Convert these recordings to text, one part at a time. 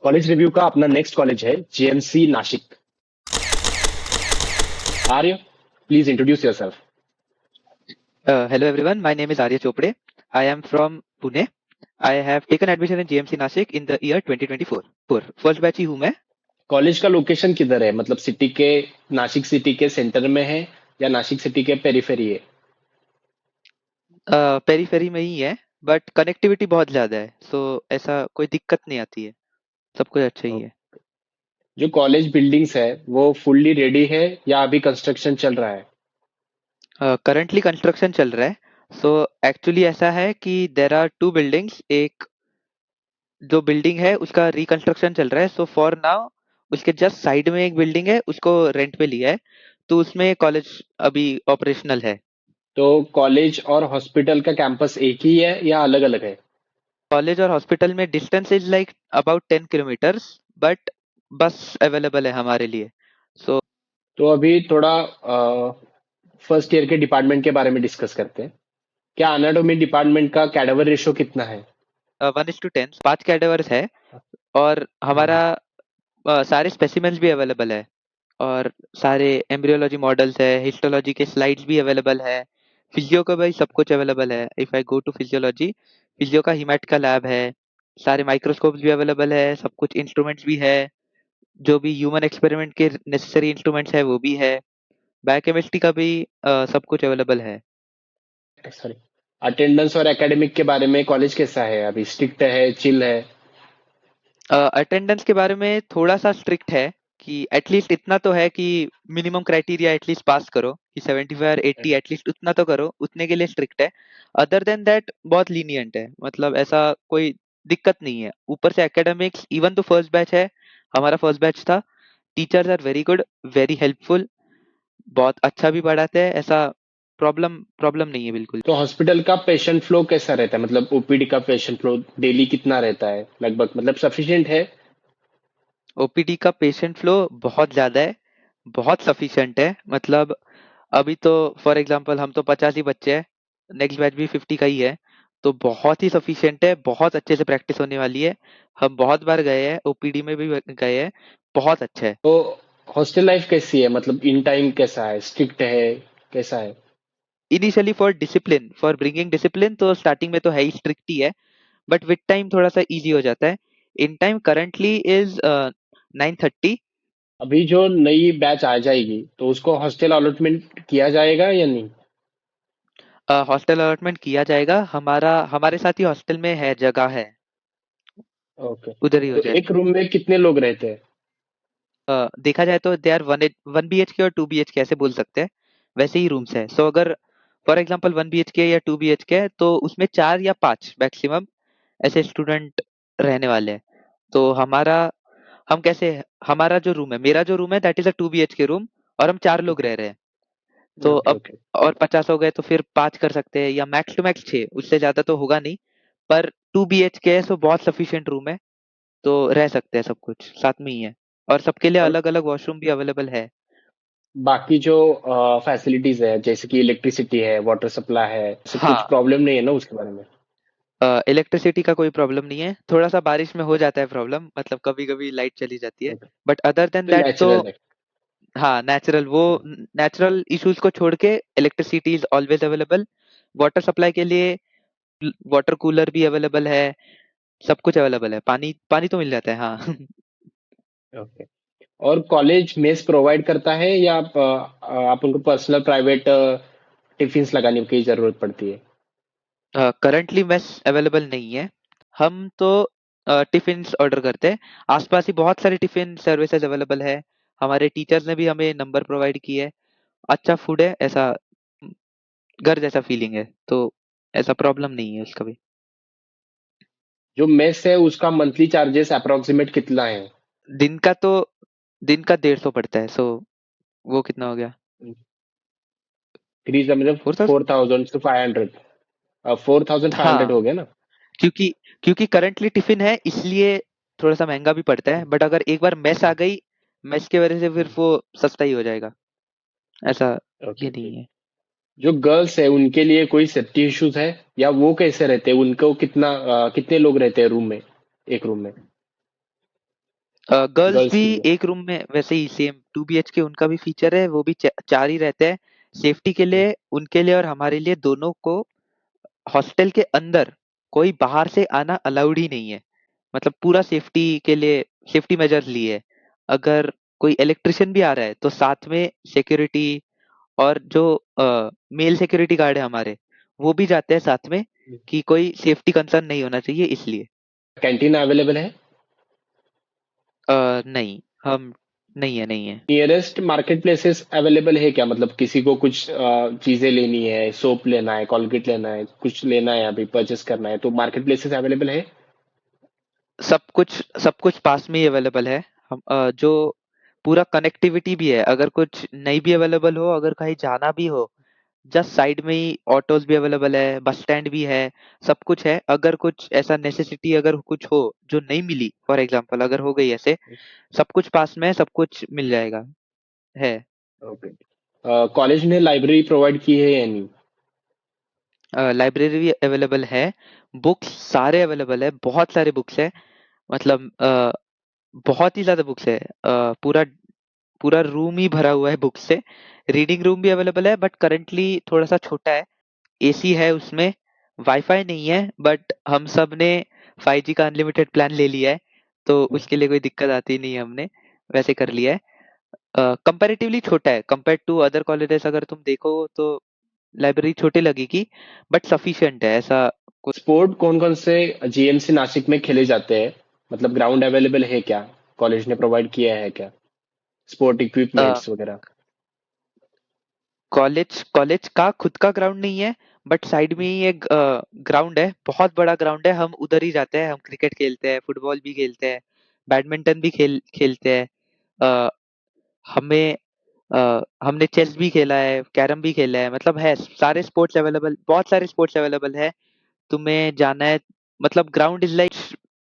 College review का अपना next college है JMC Nashik. Arya, please introduce yourself. Hello everyone, my name is Arya Chopde. I am from Pune. I have taken admission in GMC Nashik in the year 2024. First batch ही हूँ मैं। College का location किधर है, मतलब city के, Nashik city के centre में है या नासिक सिटी के पेरीफेरी है? पेरीफेरी में ही है, बट कनेक्टिविटी बहुत ज़्यादा है, सो ऐसा कोई दिक्कत नहीं आती है, सब कुछ अच्छा ही और है। जो कॉलेज बिल्डिंग्स है वो फुल्ली रेडी है या अभी कंस्ट्रक्शन चल रहा है? करंटली कंस्ट्रक्शन चल रहा है, सो एक्चुअली ऐसा है कि देर आर टू बिल्डिंग्स। एक जो बिल्डिंग है उसका रिकंस्ट्रक्शन चल रहा है, सो फॉर नाउ उसके जस्ट साइड में एक बिल्डिंग है, उसको रेंट पे लिया है, तो उसमें कॉलेज अभी ऑपरेशनल है। तो कॉलेज और हॉस्पिटल का कैंपस एक ही है या अलग अलग है? कॉलेज और हॉस्पिटल में distance is like about 10 kilometres, but बस अवेलेबल है हमारे लिए। सो तो अभी थोड़ा फर्स्ट ईयर के डिपार्टमेंट के बारे में डिस्कस करते हैं। क्या एनाटॉमी डिपार्टमेंट का कैडावर रेशो कितना है? 1:10, 5 कैडेवर्स है। और हमारा सारे स्पेसिमेंस भी अवेलेबल है, और सारे एम्ब्रियोलॉजी मॉडल्स है, हिस्टोलॉजी के स्लाइड्स भी अवेलेबल है। फिजियो का भाई सब कुछ अवेलेबल है। If I go to physiology, physio का हिमैट का लैब है, सारे माइक्रोस्कोप्स भी अवेलेबल है, सब कुछ इंस्ट्रूमेंट्स भी है, जो भी ह्यूमन एक्सपेरिमेंट के नेसेसरी इंस्ट्रूमेंट्स है वो भी है। बायोकेमिस्ट्री का भी सब कुछ अवेलेबल है। सॉरी, अटेंडेंस और एकेडमिक के बारे में कॉलेज कैसा है? अभी स्ट्रिक्ट है, चिल है? अटेंडेंस के बारे में थोड़ा सा स्ट्रिक्ट है, कि एटलीस्ट इतना तो है कि मिनिमम क्राइटेरिया एटलीस्ट पास करो, कि 75 और 80 एटलीस्ट उतना तो करो, उतने के लिए स्ट्रिक्ट है। अदर देन दैट बहुत लीनियंट है, मतलब ऐसा कोई दिक्कत नहीं है। ऊपर से academics, even though first batch है, हमारा फर्स्ट बैच था। Teachers are very good, very helpful, बहुत अच्छा भी पढ़ाते हैं। ऐसा प्रॉब्लम प्रॉब्लम नहीं है बिल्कुल। तो हॉस्पिटल का पेशेंट फ्लो कैसा रहता है, मतलब ओपीडी का पेशेंट फ्लो डेली कितना रहता है लगभग, मतलब सफिशिएंट है? ओपीडी का पेशेंट फ्लो बहुत ज्यादा है, बहुत सफिशिएंट है। मतलब अभी तो फॉर एग्जांपल हम तो 50 ही बच्चे हैं, नेक्स्ट बैच भी 50 का ही है, तो बहुत ही सफिशिएंट है, बहुत अच्छे से प्रैक्टिस होने वाली है। हम बहुत बार गए हैं, ओपीडी में भी गए हैं, बहुत अच्छा है। तो हॉस्टल लाइफ कैसी है, मतलब इन टाइम कैसा है, स्ट्रिक्ट है, कैसा है? Initially for discipline, for bringing discipline, तो स्टार्टिंग में तो है ही स्ट्रिक्ट ही है, बट विद टाइम थोड़ा सा इजी हो जाता है। In time currently is 9:30। अभी जो नई बैच आ जाएगी तो उसको हॉस्टल अलॉटमेंट किया जाएगा या नहीं? हॉस्टल अलॉटमेंट किया जाएगा, हमारा हमारे साथ ही हॉस्टल में है, जगह है, ओके। उधर ही हो तो जाएगा। एक रूम में कितने लोग रहते हैं? देखा जाए तो they are one B H K और टू बी एच के ऐसे बोल सकते हैं, वैसे ही रूम्स है। सो अगर फॉर एग्जाम्पल 1 BHK या 2 BHK है, तो उसमें 4 या 5 मैक्सिमम ऐसे स्टूडेंट रहने वाले हैं। तो हम कैसे, हमारा जो रूम है, मेरा जो रूम है that is a 2 BHK room, और हम 4 लोग रह रहे हैं। तो ओके अब ओके। और 50 हो गए तो फिर 5 कर सकते हैं, या मैक्स टू मैक्स 6, उससे ज्यादा तो होगा नहीं। पर 2 BHK है, सो बहुत सफिशिएंट रूम है, तो रह सकते हैं, सब कुछ साथ में ही है, और सबके लिए और अलग अलग वॉशरूम भी अवेलेबल है। बाकी जो फैसिलिटीज है जैसे कि इलेक्ट्रिसिटी है, वाटर सप्लाई है, ऐसे कुछ हाँ, प्रॉब्लम नहीं है ना उसके बारे में? इलेक्ट्रिसिटी का कोई प्रॉब्लम नहीं है, थोड़ा सा बारिश में हो जाता है प्रॉब्लम, मतलब कभी कभी लाइट चली जाती है, ओके। बट अदर देन तो दैट तो नेचुरल है। हाँ, नेचुरल इश्यूज को छोड़ के electricity is always available. Water supply के लिए वाटर कूलर भी अवेलेबल है, सब कुछ अवेलेबल है, पानी पानी तो मिल जाता है, हाँ। ओके। और कॉलेज मेस प्रोवाइड करता है या आप उनको पर्सनल प्राइवेट टिफिन्स लगाने की जरूरत पड़ती है? करंटली मेस अवेलेबल नहीं है, हम तो टिफिन ऑर्डर करते हैं। आसपास ही बहुत सारी टिफिन सर्विसेज अवेलेबल है, हमारे टीचर्स ने भी हमें नंबर प्रोवाइड किए है। अच्छा फूड है, ऐसा घर जैसा फीलिंग है, तो ऐसा प्रॉब्लम नहीं है उसका भी। जो मेस है उसका मंथली चार्जेस अप्रोक्सीमेट कितना है? दिन का तो दिन का 150 पड़ता है, सो वो कितना हो गया, इंक्रीज मतलब 4,000। 4,000 to 500, 4,500 हाँ, हो गया ना? क्योंकि क्योंकि करंटली टिफिन है, इसलिए थोड़ा सा महंगा भी पड़ता है, बट अगर एक बार मेस आ गई, मेस की वजह से फिर वो सस्ता ही हो जाएगा, ऐसा ओके ये ओके। नहीं है। जो गर्ल्स है उनके लिए कोई सेफ्टी इश्यूज है या वो कैसे रहते हैं, उनको कितने लोग रहते हैं रूम में, एक रूम में? गर्ल्स गर्ल्स भी के लिए? एक रूम में वैसे ही सेम 2 BHK उनका भी फीचर है, वो भी 4 ही रहते हैं। सेफ्टी के लिए उनके लिए और हमारे लिए दोनों को हॉस्टल के अंदर कोई बाहर से आना अलाउड ही नहीं है। मतलब पूरा सेफ्टी के लिए सेफ्टी मेजर्स लिए है। अगर कोई इलेक्ट्रिशियन भी आ रहा है तो साथ में सिक्योरिटी, और जो मेल सिक्योरिटी गार्ड है हमारे, वो भी जाते हैं साथ में, कि कोई सेफ्टी कंसर्न नहीं होना चाहिए इसलिए। कैंटीन अवेलेबल है? नहीं, हम नहीं है। नियरेस्ट मार्केट प्लेसेस अवेलेबल है क्या? मतलब किसी को कुछ चीजें लेनी है, सोप लेना है, कॉलगेट लेना है, कुछ लेना है, अभी परचेस करना है, तो मार्केट प्लेसेस अवेलेबल है? सब कुछ पास में ही अवेलेबल है। हम जो पूरा कनेक्टिविटी भी है, अगर कुछ नहीं भी अवेलेबल हो, अगर कहीं जाना भी हो, जस्ट साइड में ही ऑटोज भी अवेलेबल है, बस स्टैंड भी है, सब कुछ है। अगर कुछ ऐसा नेसेसिटी अगर कुछ हो जो नहीं मिली, फॉर एग्जांपल अगर हो गई ऐसे, सब कुछ पास में है, सब कुछ मिल जाएगा, है। ओके। कॉलेज ने लाइब्रेरी प्रोवाइड की है या नहीं? लाइब्रेरी भी अवेलेबल है, बुक्स सारे अवेलेबल है, बहुत सारे बुक्स है। मतलब बहुत ही ज्यादा बुक्स है। पूरा पूरा रूम ही भरा हुआ है बुक्स से। रीडिंग रूम भी अवेलेबल है, बट करंटली थोड़ा सा छोटा है। एसी है उसमें, वाईफाई नहीं है, बट हम सब ने 5G का अनलिमिटेड प्लान ले लिया है, तो उसके लिए कोई दिक्कत आती नहीं है, हमने वैसे कर लिया है। कंपैरेटिवली छोटा है, कंपेयर टू अदर कॉलेजेस अगर तुम देखो तो लाइब्रेरी छोटी लगेगी, बट सफिशिएंट है ऐसा। स्पोर्ट कौन कौन से जीएमसी नासिक में खेले जाते हैं? मतलब ग्राउंड अवेलेबल है क्या? कॉलेज ने प्रोवाइड किया है क्या स्पोर्ट इक्विपमेंट्स वगैरह? कॉलेज कॉलेज का खुद का ग्राउंड नहीं है, बट साइड में ही एक ग्राउंड है, बहुत बड़ा ग्राउंड है, हम उधर ही जाते हैं, हम क्रिकेट खेलते हैं, फुटबॉल भी खेलते हैं, बैडमिंटन भी खेलते हैं। अ, हमें हमने चेस भी खेला है, कैरम भी खेला है, मतलब है सारे स्पोर्ट्स अवेलेबल, बहुत सारे स्पोर्ट्स अवेलेबल है। तुम्हें जाना है, मतलब ग्राउंड इज लाइक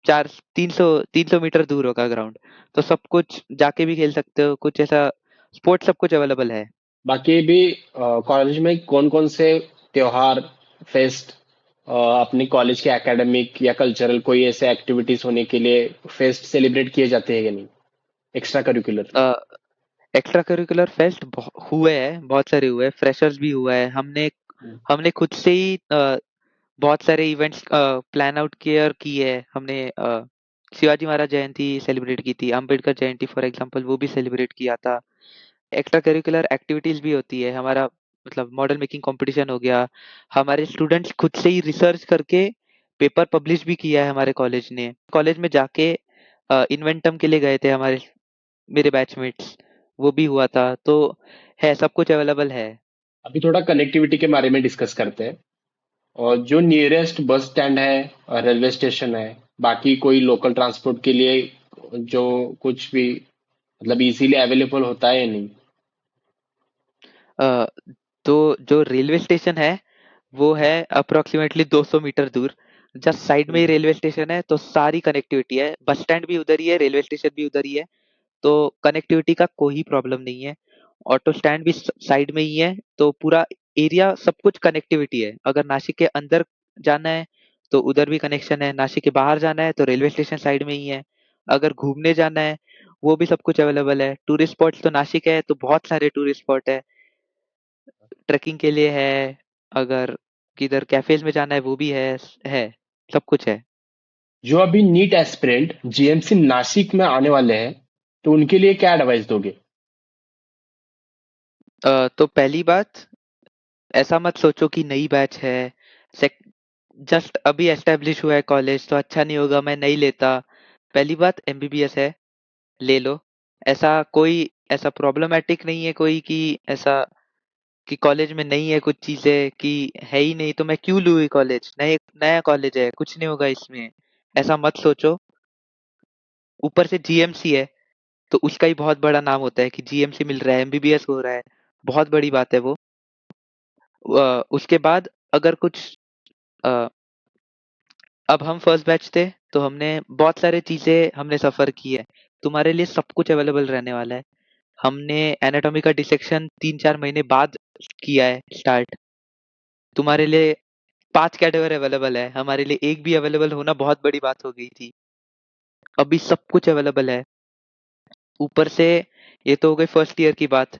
चार 300 मीटर दूर होगा ग्राउंड, तो सब कुछ जाके भी खेल सकते हो, कुछ ऐसा स्पोर्ट्स सब कुछ अवेलेबल है। बाकी भी कॉलेज में कौन कौन से त्योहार, फेस्ट, अपने कॉलेज के एकेडमिक या कल्चरल कोई ऐसे एक्टिविटीज होने के लिए फेस्ट सेलिब्रेट किए जाते हैं या नहीं, extra curricular? Extra curricular fest हुए हैं, बहुत सारे हुए हैं, फ्रेशर्स भी हुआ है। हमने हमने खुद से ही बहुत सारे इवेंट्स प्लान आउट किए और किए हैं हमने। शिवाजी महाराज जयंती सेलिब्रेट की थी, अंबेडकर जयंती फॉर एग्जांपल वो भी सेलिब्रेट किया था। एक्स्ट्रा करिकुलर एक्टिविटीज भी होती है हमारा, मतलब मॉडल मेकिंग कंपटीशन हो गया। हमारे स्टूडेंट्स खुद से ही रिसर्च करके पेपर पब्लिश भी किया है हमारे कॉलेज ने। कॉलेज में जाके इन्वेंटम के लिए गए थे हमारे, मेरे बैचमेट्स, वो भी हुआ था, तो है सब कुछ अवेलेबल है। अभी थोड़ा कनेक्टिविटी के बारे में डिस्कस करते हैं। और जो नियरेस्ट बस स्टैंड है और रेलवे स्टेशन है, बाकी कोई लोकल ट्रांसपोर्ट के लिए जो कुछ भी मतलब इजीली अवेलेबल होता है या नहीं? अ, तो जो रेलवे स्टेशन है वो है अप्रोक्सीमेटली 200 मीटर दूर, जस्ट साइड में ही रेलवे स्टेशन है, तो सारी कनेक्टिविटी है, बस स्टैंड भी उधर ही है, रेलवे स्टेशन भी उधर ही है, तो कनेक्टिविटी का कोई प्रॉब्लम नहीं है। ऑटो स्टैंड भी साइड में ही है, तो पूरा एरिया सब कुछ कनेक्टिविटी है। अगर नासिक के अंदर जाना है तो उधर भी कनेक्शन है, नासिक के बाहर जाना है तो रेलवे स्टेशन साइड में ही है। अगर घूमने जाना है वो भी सब कुछ अवेलेबल है। टूरिस्ट स्पॉट्स तो नासिक है तो बहुत सारे टूरिस्ट स्पॉट है, ट्रैकिंग के लिए है, अगर किधर कैफेज में जाना है वो भी है, सब कुछ है। जो अभी नीट एस्पिरेंट जीएमसी नासिक में आने वाले हैं, तो उनके लिए क्या एडवाइस दोगे? तो पहली बात, ऐसा मत सोचो कि नई बैच है, जस्ट अभी एस्टेब्लिश हुआ है कॉलेज तो अच्छा नहीं होगा, मैं नहीं लेता। पहली बात एमबीबीएस है, ले लो। ऐसा कोई ऐसा प्रॉब्लमेटिक नहीं है कोई, कि ऐसा कि कॉलेज में नहीं है कुछ चीजें, कि है ही नहीं तो मैं क्यों लूँ ये कॉलेज, नए नया कॉलेज है, कुछ नहीं होगा इसमें, ऐसा मत सोचो। ऊपर से जीएमसी है, तो उसका ही बहुत बड़ा नाम होता है कि जीएमसी मिल रहा है, एमबीबीएस हो रहा है, बहुत बड़ी बात है वो। उसके बाद अगर कुछ अ, अब हम फर्स्ट बैच थे तो हमने बहुत सारी चीजें हमने सफर की है, तुम्हारे लिए सब कुछ अवेलेबल रहने वाला है। हमने एनाटॉमी का डिसेक्शन 3-4 महीने बाद किया है स्टार्ट। तुम्हारे लिए 5 कैटेगरी अवेलेबल है, हमारे लिए एक भी अवेलेबल होना बहुत बड़ी बात हो गई थी। अभी सब कुछ अवेलेबल है। ऊपर से ये तो हो गई फर्स्ट ईयर की बात।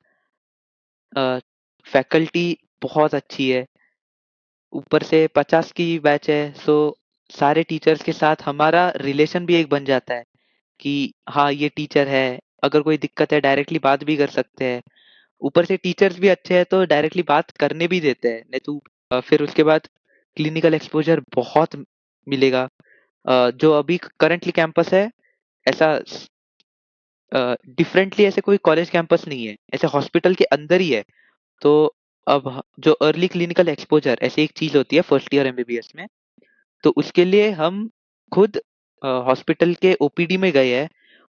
फैकल्टी बहुत अच्छी है, ऊपर से 50 की बैच है, सो सारे टीचर्स के साथ हमारा रिलेशन भी एक बन जाता है कि हाँ ये टीचर है, अगर कोई दिक्कत है डायरेक्टली बात भी कर सकते हैं। ऊपर से टीचर्स भी अच्छे हैं तो डायरेक्टली बात करने भी देते हैं, नहीं तो फिर उसके बाद क्लिनिकल एक्सपोजर बहुत मिलेगा। जो अभी करंटली कैंपस है, ऐसा डिफरेंटली ऐसे कोई कॉलेज कैंपस नहीं है, ऐसे हॉस्पिटल के अंदर ही है। तो अब जो अर्ली क्लिनिकल एक्सपोजर ऐसी एक चीज होती है फर्स्ट ईयर एमबीबीएस में, तो उसके लिए हम खुद हॉस्पिटल के ओपीडी में गए हैं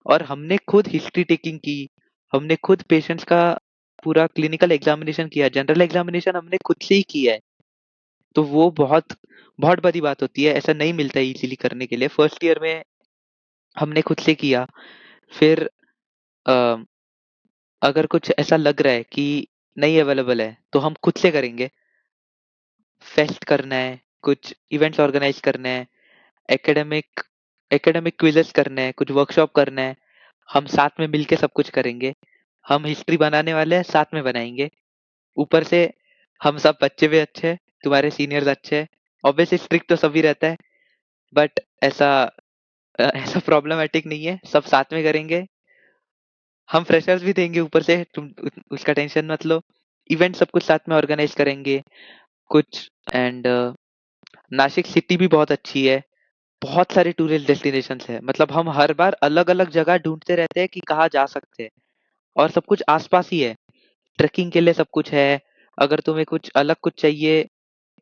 और हमने खुद हिस्ट्री टेकिंग की, हमने खुद पेशेंट्स का पूरा क्लिनिकल एग्जामिनेशन किया, जनरल एग्जामिनेशन हमने खुद से ही किया है। तो वो बहुत बहुत बड़ी बात होती है, ऐसा नहीं मिलता है इजीली करने के लिए। फर्स्ट ईयर में हमने खुद से किया। फिर अ, अगर कुछ ऐसा लग रहा है कि नहीं अवेलेबल है तो हम खुद से करेंगे। फेस्ट करना है, कुछ इवेंट्स ऑर्गेनाइज करने हैं, एकेडमिक एकेडमिक क्विज़ेस करने हैं, कुछ वर्कशॉप करना है, हम साथ में मिलके सब कुछ करेंगे। हम हिस्ट्री बनाने वाले हैं, साथ में बनाएँगे। ऊपर से हम सब बच्चे भी अच्छे हैं, तुम्हारे सीनियर्स अच्छे हैं। ऑब्वियसली स्ट्रिक्ट तो सभी रहता है, बट ऐसा प्रॉब्लमैटिक नहीं है, सब साथ में करेंगे। हम फ्रेशर्स भी देंगे ऊपर से, तुम उसका टेंशन मत लो। इवेंट सब कुछ साथ में ऑर्गेनाइज करेंगे कुछ। एंड नासिक सिटी भी बहुत अच्छी है, बहुत सारे टूरिस्ट डेस्टिनेशंस है, मतलब हम हर बार अलग अलग जगह ढूंढते रहते हैं कि कहाँ जा सकते हैं, और सब कुछ आसपास ही है। ट्रेकिंग के लिए सब कुछ है, अगर तुम्हें कुछ अलग कुछ चाहिए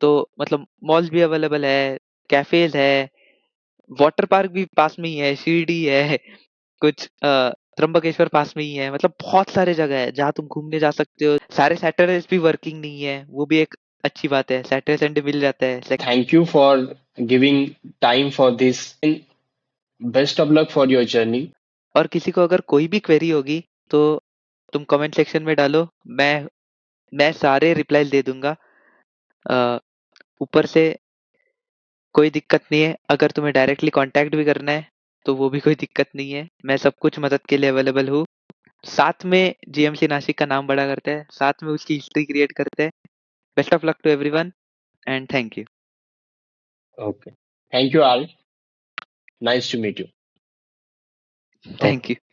तो मतलब मॉल्स भी अवेलेबल है, कैफेज है, वाटर पार्क भी पास में ही है, शिरडी है, कुछ त्र्यंबकेश्वर पास में ही है, मतलब बहुत सारे जगह है जहाँ तुम घूमने जा सकते हो। सारे सैटरडेज भी वर्किंग नहीं है, वो भी एक अच्छी बात है, सैटरडे संडे मिल जाता है। Thank you for giving time for this. And best of luck for your journey. और किसी को अगर कोई भी क्वेरी होगी तो तुम कमेंट सेक्शन में डालो, मैं सारे रिप्लाई दे दूंगा। अ, ऊपर से कोई दिक्कत नहीं है, अगर तुम्हें डायरेक्टली कांटेक्ट भी करना है तो वो भी कोई दिक्कत नहीं है, मैं सब कुछ मदद के लिए अवेलेबल हूँ। साथ में जीएमसी नासिक का नाम बड़ा करते हैं, साथ में उसकी हिस्ट्री क्रिएट करते हैं। Best of luck to everyone and thank you. Okay. Thank you all. Nice to meet you. Thank Okay. You.